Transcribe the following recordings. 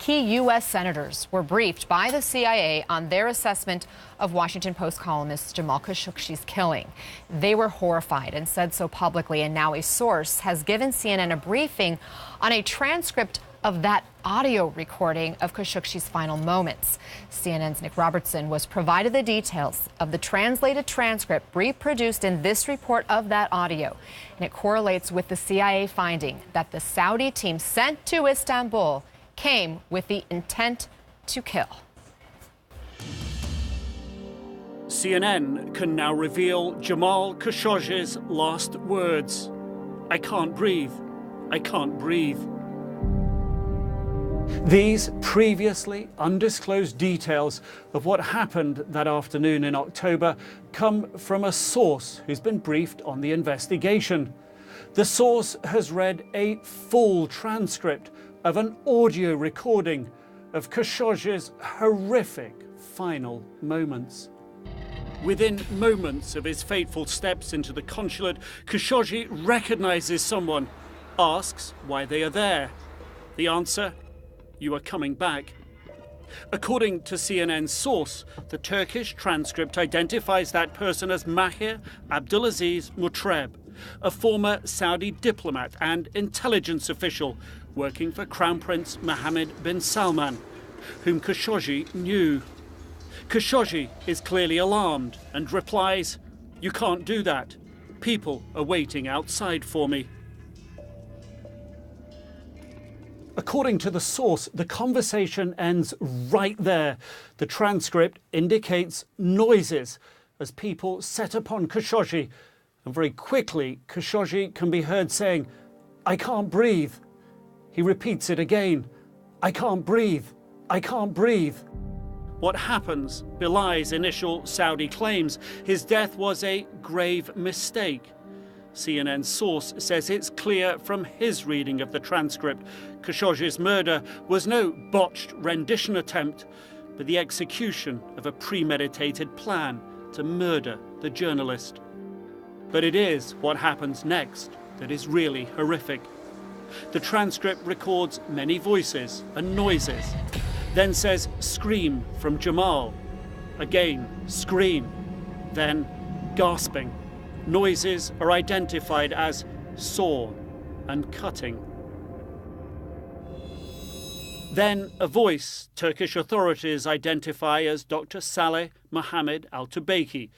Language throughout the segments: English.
Key U.S. senators were briefed by the CIA on their assessment of Washington Post columnist Jamal Khashoggi's killing. They were horrified and said so publicly, and now a source has given CNN a briefing on a transcript of that audio recording of Khashoggi's final moments. CNN's Nick Robertson was provided the details of the translated transcript reproduced in this report of that audio. And it correlates with the CIA finding that the Saudi team sent to Istanbul came with the intent to kill. CNN can now reveal Jamal Khashoggi's last words. "I can't breathe. I can't breathe." These previously undisclosed details of what happened that afternoon in October come from a source who's been briefed on the investigation. The source has read a full transcript of an audio recording of Khashoggi's horrific final moments. Within moments of his fateful steps into the consulate, Khashoggi recognizes someone, asks why they are there. The answer: "You are coming back." According to CNN's source, the Turkish transcript identifies that person as Mahir Abdulaziz Mutreb, a former Saudi diplomat and intelligence official working for Crown Prince Mohammed bin Salman, whom Khashoggi knew. Khashoggi is clearly alarmed and replies, "You can't do that. People are waiting outside for me." According to the source, the conversation ends right there. The transcript indicates noises as people set upon Khashoggi, and very quickly Khashoggi can be heard saying, "I can't breathe." He repeats it again, "I can't breathe. I can't breathe." What happens belies initial Saudi claims. His death was a grave mistake. CNN's source says it's clear from his reading of the transcript Khashoggi's murder was no botched rendition attempt, but the execution of a premeditated plan to murder the journalist. But it is what happens next that is really horrific. The transcript records many voices and noises, then says "scream" from Jamal, again "scream", then gasping. Noises are identified as saw and cutting. Then a voice Turkish authorities identify as Dr. Saleh Mohammed Al-Tubaiki,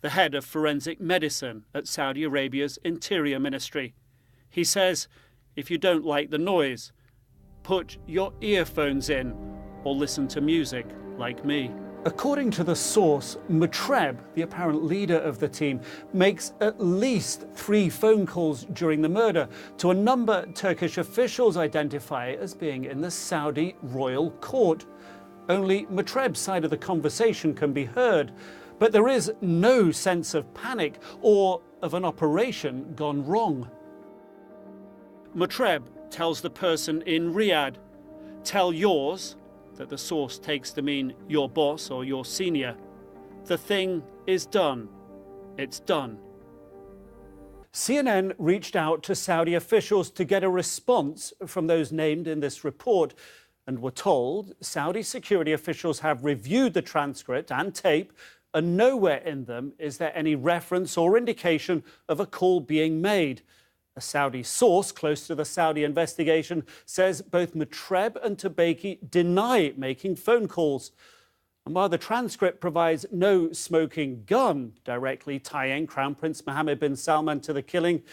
the head of forensic medicine at Saudi Arabia's Interior Ministry. He says, "If you don't like the noise, put your earphones in or listen to music like me." According to the source, Mutreb, the apparent leader of the team, makes at least 3 phone calls during the murder to a number Turkish officials identify as being in the Saudi royal court. Only Mutreb's side of the conversation can be heard, but there is no sense of panic or of an operation gone wrong. Mutreb tells the person in Riyadh, "Tell yours," that the source takes to mean your boss or your senior, "the thing is done. It's done." CNN reached out to Saudi officials to get a response from those named in this report and were told Saudi security officials have reviewed the transcript and tape, and nowhere in them is there any reference or indication of a call being made. A Saudi source close to the Saudi investigation says both Mutreb and Tubaiki deny making phone calls. And while the transcript provides no smoking gun directly tying Crown Prince Mohammed bin Salman to the killing,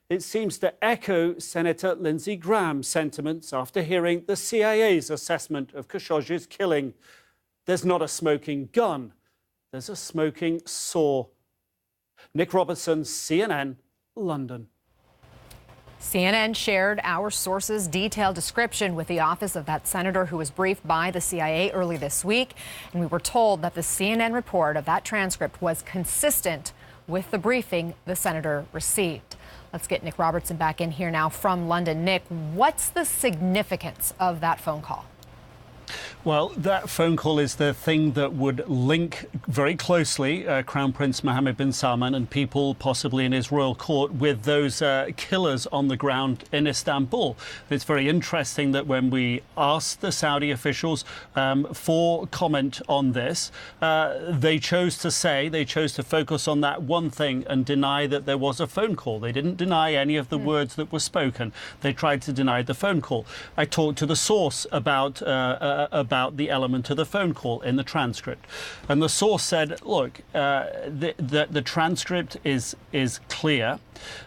it seems to echo Senator Lindsey Graham's sentiments after hearing the CIA's assessment of Khashoggi's killing. There's not a smoking gun, there's a smoking saw. Nick Robertson, CNN, London. CNN shared our source's detailed description with the office of that senator who was briefed by the CIA early this week, and we were told that the CNN report of that transcript was consistent with the briefing the senator received. Let's get Nick Robertson back in here now from London. Nick, what's the significance of that phone call? Well, that phone call is the thing that would link very closely Crown Prince Mohammed bin Salman and people possibly in his royal court with those killers on the ground in Istanbul. It's very interesting that when we asked the Saudi officials for comment on this, they chose to focus on that one thing and deny that there was a phone call. They didn't deny any of the words that were spoken. They tried to deny the phone call. I talked to the source about the element of the phone call in the transcript, and the source said, look, the transcript is clear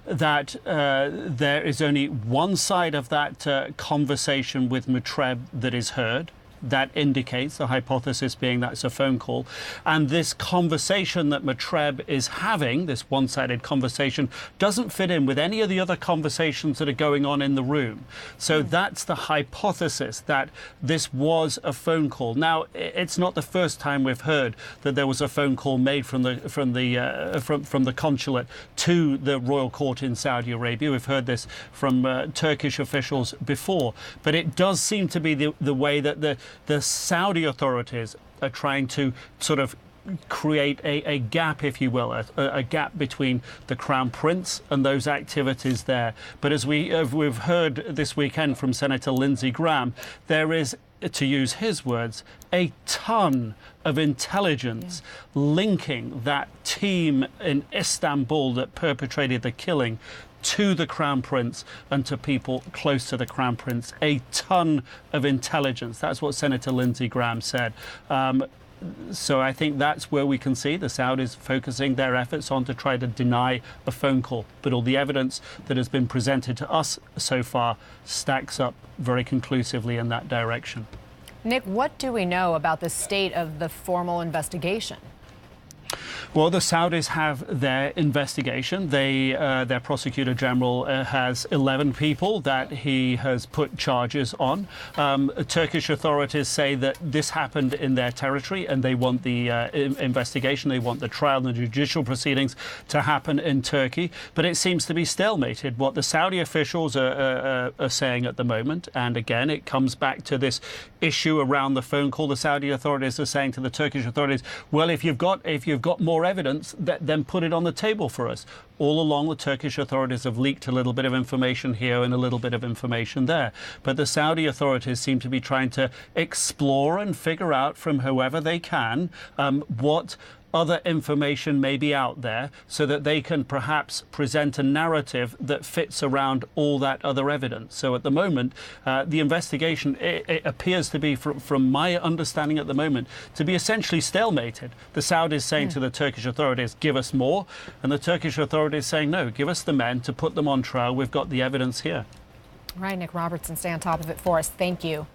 that there is only one side of that conversation with Matreb that is heard. That indicates, the hypothesis being that's a phone call. And this conversation that Matreb is having, this one-sided conversation, doesn't fit in with any of the other conversations that are going on in the room. So that's the hypothesis, that this was a phone call. Now, it's not the first time we've heard that there was a phone call made from the consulate to the royal court in Saudi Arabia. We've heard this from Turkish officials before. But it does seem to be the way that the Saudi authorities are trying to sort of create a gap, if you will, a gap between the Crown Prince and those activities there. But as we've heard this weekend from Senator Lindsey Graham, there is, to use his words, a ton of intelligence linking that team in Istanbul that perpetrated the killing to the Crown Prince and to people close to the Crown Prince. A ton of intelligence. That's what Senator Lindsey Graham said. So I think that's where we can see the Saudis focusing their efforts on to try to deny a phone call. But all the evidence that has been presented to us so far stacks up very conclusively in that direction. Nick, what do we know about the state of the formal investigation? Well, the Saudis have their investigation. Their prosecutor general has 11 people that he has put charges on. Turkish authorities say that this happened in their territory and they want the investigation, they want the trial and the judicial proceedings to happen in Turkey. But it seems to be stalemated. What the Saudi officials are saying at the moment, and again, it comes back to this issue around the phone call. The Saudi authorities are saying to the Turkish authorities, well, if you've got more evidence, then put it on the table for us. All along, the Turkish authorities have leaked a little bit of information here and a little bit of information there. But the Saudi authorities seem to be trying to explore and figure out from whoever they can what other information may be out there so that they can perhaps present a narrative that fits around all that other evidence. So at the moment, the investigation, it appears to be, from my understanding at the moment, to be essentially stalemated. The Saudis saying to the Turkish authorities, give us more, and the Turkish authorities saying, no, give us the men to put them on trial. We've got the evidence here. Right, Nick Robertson, stay on top of it for us. Thank you.